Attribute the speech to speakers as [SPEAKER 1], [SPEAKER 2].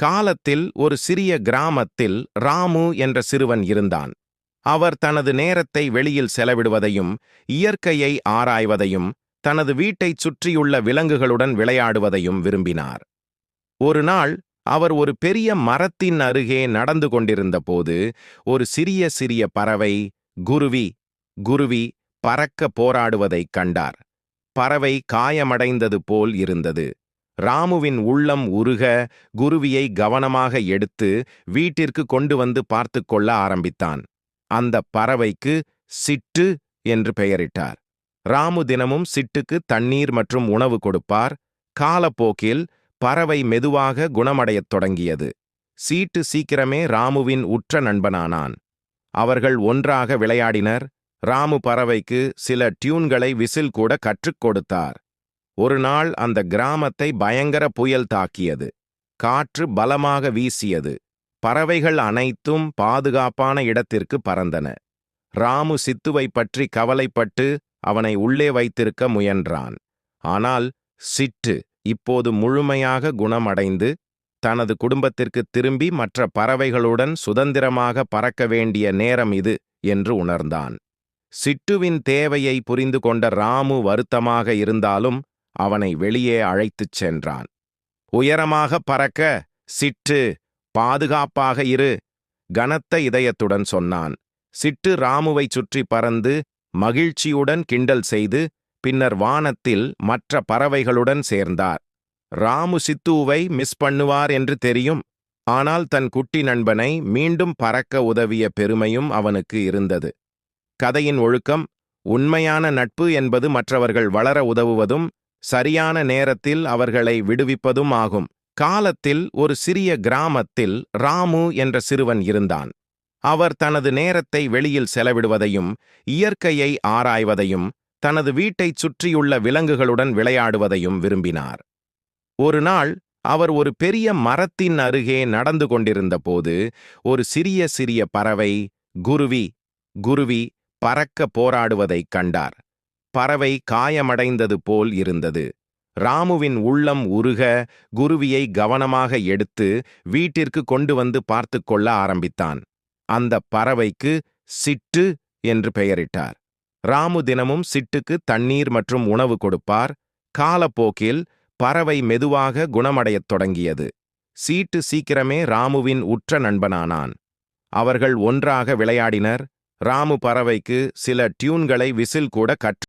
[SPEAKER 1] காலத்தில் ஒரு சிறிய கிராமத்தில் ராமு என்ற சிறுவன் இருந்தான். அவர் தனது நேரத்தை வெளியில் செலவிடுவதையும் இயற்கையை ஆராய்வதையும் தனது வீட்டைச் சுற்றியுள்ள விலங்குகளுடன் விளையாடுவதையும் விரும்பினார். ஒரு நாள் அவர் ஒரு பெரிய மரத்தின் அருகே நடந்து கொண்டிருந்தபோது ஒரு சிறிய சிறிய பறவை குருவி குருவி பறக்க போராடுவதைக் கண்டார். பறவை காயமடைந்தது போல் இருந்தது. ராமுவின் உள்ளம் உருக குருவியை கவனமாக எடுத்து வீட்டிற்கு கொண்டு வந்து பார்த்து கொள்ள ஆரம்பித்தான். அந்த பறவைக்கு சிட்டு என்று பெயரிட்டார். ராமு தினமும் சிட்டுக்கு தண்ணீர் மற்றும் உணவு கொடுப்பார். காலப்போக்கில் பறவை மெதுவாக குணமடையத் தொடங்கியது. சீட்டு சீக்கிரமே ராமுவின் உற்ற நண்பனானான். அவர்கள் ஒன்றாக விளையாடினர். ராமு பறவைக்கு சில டியூன்களை விசில் கூட கற்றுக் கொடுத்தார். ஒரு நாள் அந்த கிராமத்தை பயங்கர புயல் தாக்கியது. காற்று பலமாக வீசியது. பறவைகள் அனைத்தும் பாதுகாப்பான இடத்திற்கு பறந்தன. ராமு சித்துவை பற்றி கவலைப்பட்டு அவனை உள்ளே வைத்திருக்க முயன்றான். ஆனால் சிட்டு இப்போது முழுமையாக குணமடைந்து தனது குடும்பத்திற்கு திரும்பி மற்ற பறவைகளுடன் சுதந்திரமாக பறக்க வேண்டிய நேரம் இது என்று உணர்ந்தான். சிட்டுவின் தேவையை புரிந்து கொண்ட ராமு வருத்தமாக இருந்தாலும் அவனை வெளியே அழைத்துச் சென்றான். உயரமாக பறக்க சிட்டு, பாதுகாப்பாக இரு, கனத்த இதயத்துடன் சொன்னான். சிட்டு ராமுவைச் சுற்றி பறந்து மகிழ்ச்சியுடன் கிண்டல் செய்து பின்னர் வானத்தில் மற்ற பறவைகளுடன் சேர்ந்தார். ராமு சித்துவை மிஸ் பண்ணுவார் என்று தெரியும். ஆனால் தன் குட்டி நண்பனை மீண்டும் பறக்க உதவிய பெருமையும் அவனுக்கு இருந்தது. கதையின் ஒழுக்கம்: உண்மையான நட்பு என்பது மற்றவர்கள் வளர உதவுவதும் சரியான நேரத்தில் அவர்களை விடுவிப்பதும் ஆகும். காலத்தில் ஒரு சிறிய கிராமத்தில் ராமு என்ற சிறுவன் இருந்தான். அவர் தனது நேரத்தை வெளியில் செலவிடுவதையும் இயற்கையை ஆராய்வதையும் தனது வீட்டைச் சுற்றியுள்ள விலங்குகளுடன் விளையாடுவதையும் விரும்பினார். ஒரு நாள் அவர் ஒரு பெரிய மரத்தின் அருகே நடந்து கொண்டிருந்தபோது ஒரு சிறிய சிறிய பறவை குருவி குருவி பறக்க போராடுவதைக் கண்டார். பறவை காயமடைந்தது போல் இருந்தது. ராமுவின் உள்ளம் உருக குருவியை கவனமாக எடுத்து வீட்டிற்கு கொண்டு வந்து பார்த்து கொள்ள ஆரம்பித்தான். அந்த பறவைக்கு சிட்டு என்று பெயரிட்டார். ராமு தினமும் சிட்டுக்கு தண்ணீர் மற்றும் உணவு கொடுப்பார். காலப்போக்கில் பறவை மெதுவாக குணமடையத் தொடங்கியது. சீட்டு சீக்கிரமே ராமுவின் உற்ற நண்பனானான். அவர்கள் ஒன்றாக விளையாடினர். ராமு பறவைக்கு சில டியூன்களை விசில் கூட கற்று